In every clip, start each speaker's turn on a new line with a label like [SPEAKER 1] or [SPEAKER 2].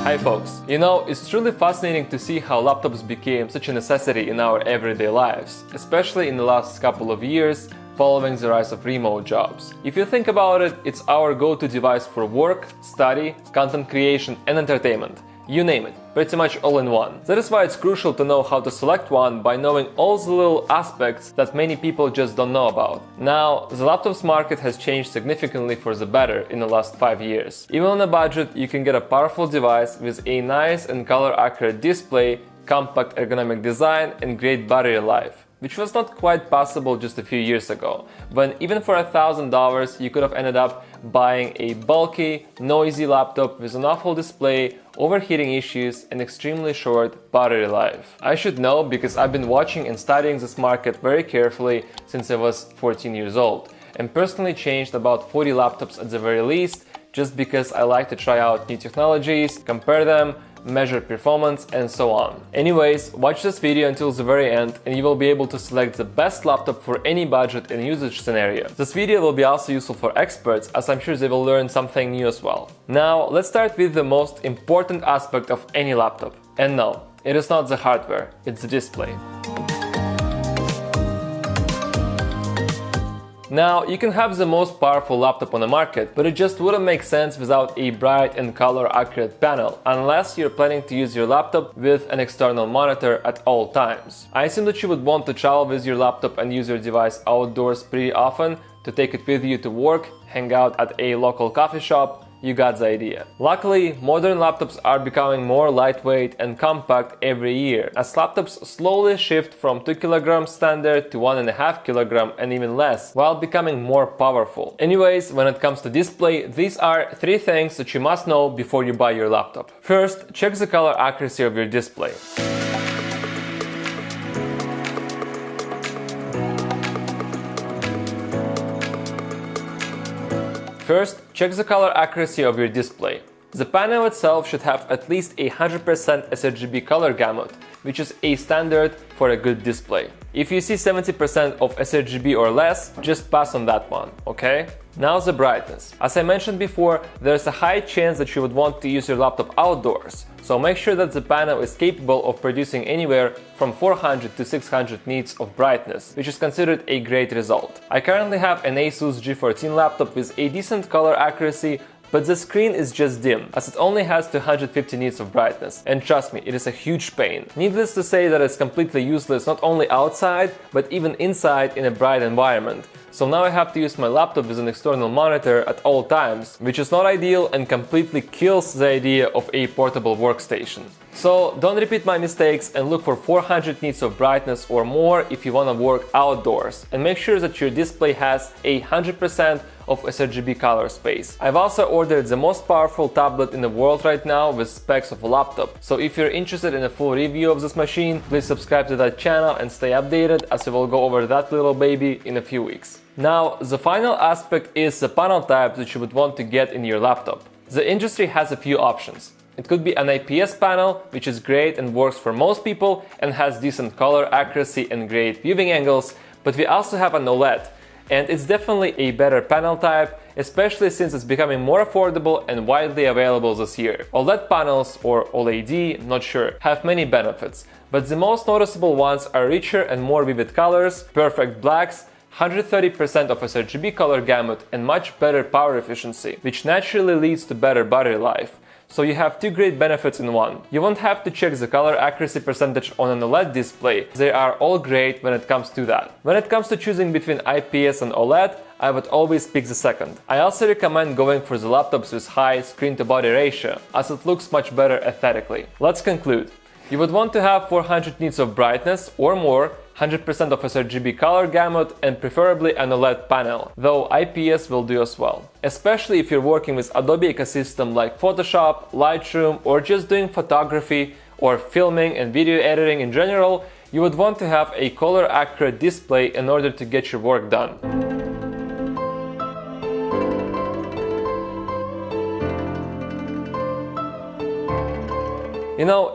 [SPEAKER 1] Hi folks! It's truly fascinating to see how laptops became such a necessity in our everyday lives, especially in the last couple of years following the rise of remote jobs. If you think about it, it's our go-to device for work, study, content creation and entertainment. You name it, pretty much all in one. That is why it's crucial to know how to select one by knowing all the little aspects that many people just don't know about. Now, the laptops market has changed significantly for the better in the last 5 years. Even on a budget, you can get a powerful device with a nice and color-accurate display, compact ergonomic design and great battery life, which was not quite possible just a few years ago, when even for $1,000 you could have ended up buying a bulky, noisy laptop with an awful display, overheating issues and extremely short battery life. I should know because I've been watching and studying this market very carefully since I was 14 years old, and personally changed about 40 laptops at the very least, just because I like to try out new technologies, compare them, measure performance and so on. Anyways, watch this video until the very end and you will be able to select the best laptop for any budget and usage scenario. This video will be also useful for experts, as I'm sure they will learn something new as well. Now, let's start with the most important aspect of any laptop. And no, it is not the hardware, it's the display. Now, you can have the most powerful laptop on the market, but it just wouldn't make sense without a bright and color-accurate panel, unless you're planning to use your laptop with an external monitor at all times. I assume that you would want to travel with your laptop and use your device outdoors pretty often, to take it with you to work, hang out at a local coffee shop. You got the idea. Luckily, modern laptops are becoming more lightweight and compact every year, as laptops slowly shift from 2 kg standard to 1.5 kg and even less, while becoming more powerful. Anyways, when it comes to display, these are 3 things that you must know before you buy your laptop. First, check the color accuracy of your display. First, check the color accuracy of your display. The panel itself should have at least a 100% sRGB color gamut, which is a standard for a good display. If you see 70% of sRGB or less, just pass on that one, okay? Now the brightness. As I mentioned before, there's a high chance that you would want to use your laptop outdoors, so make sure that the panel is capable of producing anywhere from 400 to 600 nits of brightness, which is considered a great result. I currently have an Asus G14 laptop with a decent color accuracy, but the screen is just dim, as it only has 250 nits of brightness, and trust me, it is a huge pain. Needless to say that it's completely useless not only outside, but even inside in a bright environment. So now I have to use my laptop with an external monitor at all times, which is not ideal and completely kills the idea of a portable workstation. So don't repeat my mistakes and look for 400 nits of brightness or more if you want to work outdoors, and make sure that your display has 100% of sRGB color space. I've also ordered the most powerful tablet in the world right now with specs of a laptop, so if you're interested in a full review of this machine, please subscribe to that channel and stay updated, as we will go over that little baby in a few weeks. Now, the final aspect is the panel type that you would want to get in your laptop. The industry has a few options. It could be an IPS panel, which is great and works for most people and has decent color accuracy and great viewing angles, but we also have an OLED, and it's definitely a better panel type, especially since it's becoming more affordable and widely available this year. OLED panels, or OLED, not sure, have many benefits, but the most noticeable ones are richer and more vivid colors, perfect blacks, 130% of sRGB color gamut and much better power efficiency, which naturally leads to better battery life. So you have 2 great benefits in one. You won't have to check the color accuracy percentage on an OLED display. They are all great when it comes to that. When it comes to choosing between IPS and OLED, I would always pick the second. I also recommend going for the laptops with high screen-to-body ratio, as it looks much better aesthetically. Let's conclude. You would want to have 400 nits of brightness or more, 100% of sRGB color gamut and preferably an OLED panel, though IPS will do as well. Especially if you're working with Adobe ecosystem like Photoshop, Lightroom, or just doing photography or filming and video editing in general, you would want to have a color accurate display in order to get your work done.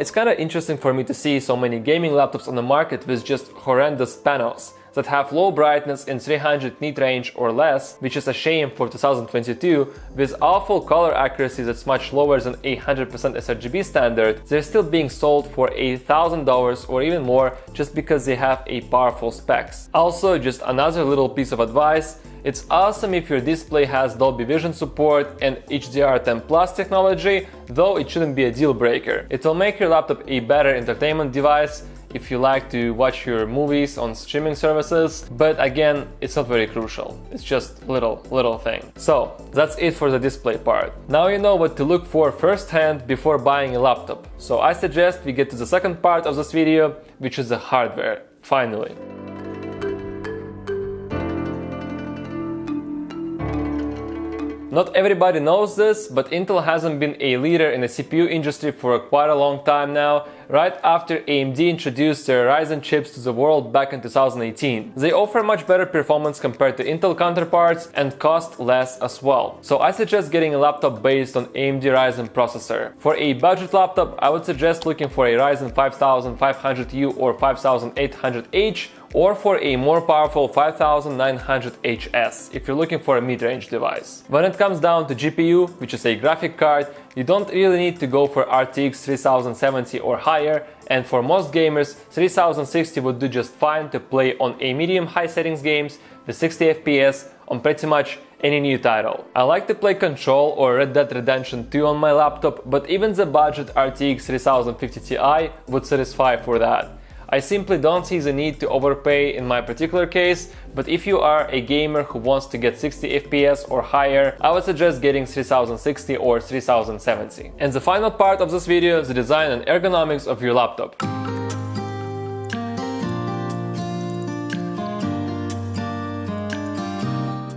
[SPEAKER 1] It's kinda interesting for me to see so many gaming laptops on the market with just horrendous panels. that have low brightness in 300 nit range or less, which is a shame for 2022, with awful color accuracy that's much lower than a 100% sRGB standard, they're still being sold for $1,000 or even more just because they have a powerful specs. Also, just another little piece of advice, it's awesome if your display has Dolby Vision support and HDR10 Plus technology, though it shouldn't be a deal breaker. It will make your laptop a better entertainment device if you like to watch your movies on streaming services, but again, it's not very crucial. It's just little thing. So that's it for the display part. Now you know what to look for firsthand before buying a laptop. So I suggest we get to the second part of this video, which is the hardware, finally. Not everybody knows this, but Intel hasn't been a leader in the CPU industry for quite a long time now, right after AMD introduced their Ryzen chips to the world back in 2018. They offer much better performance compared to Intel counterparts and cost less as well. So I suggest getting a laptop based on AMD Ryzen processor. For a budget laptop, I would suggest looking for a Ryzen 5500U or 5800H, or for a more powerful 5900HS if you're looking for a mid-range device. When it comes down to GPU, which is a graphic card, you don't really need to go for RTX 3070 or higher, and for most gamers, 3060 would do just fine to play on a medium-high settings games with 60 FPS on pretty much any new title. I like to play Control or Red Dead Redemption 2 on my laptop, but even the budget RTX 3050 Ti would satisfy for that. I simply don't see the need to overpay in my particular case, but if you are a gamer who wants to get 60 FPS or higher, I would suggest getting 3060 or 3070. And the final part of this video is the design and ergonomics of your laptop.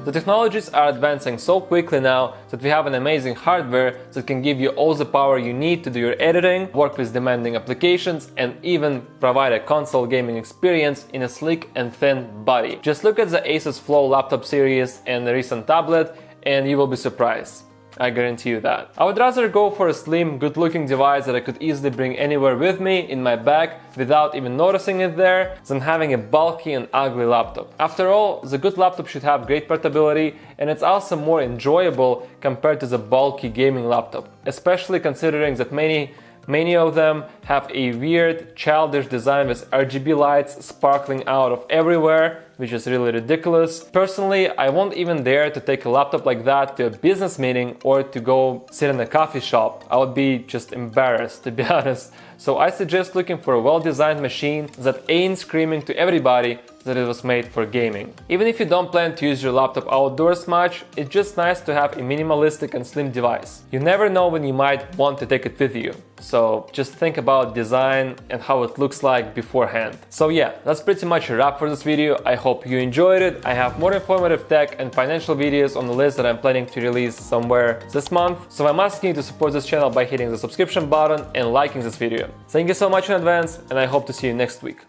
[SPEAKER 1] The technologies are advancing so quickly now that we have an amazing hardware that can give you all the power you need to do your editing, work with demanding applications, and even provide a console gaming experience in a sleek and thin body. Just look at the Asus Flow laptop series and the recent tablet and you will be surprised. I guarantee you that. I would rather go for a slim, good-looking device that I could easily bring anywhere with me in my bag without even noticing it there than having a bulky and ugly laptop. After all, the good laptop should have great portability, and it's also more enjoyable compared to the bulky gaming laptop, especially considering that many of them have a weird, childish design with RGB lights sparkling out of everywhere, which is really ridiculous. Personally, I won't even dare to take a laptop like that to a business meeting or to go sit in a coffee shop. I would be just embarrassed, to be honest. So I suggest looking for a well-designed machine that ain't screaming to everybody that it was made for gaming. Even if you don't plan to use your laptop outdoors much, it's just nice to have a minimalistic and slim device. You never know when you might want to take it with you. So just think about design and how it looks like beforehand. So yeah, that's pretty much a wrap for this video. I hope you enjoyed it. I have more informative tech and financial videos on the list that I'm planning to release somewhere this month. So I'm asking you to support this channel by hitting the subscription button and liking this video. Thank you so much in advance, and I hope to see you next week.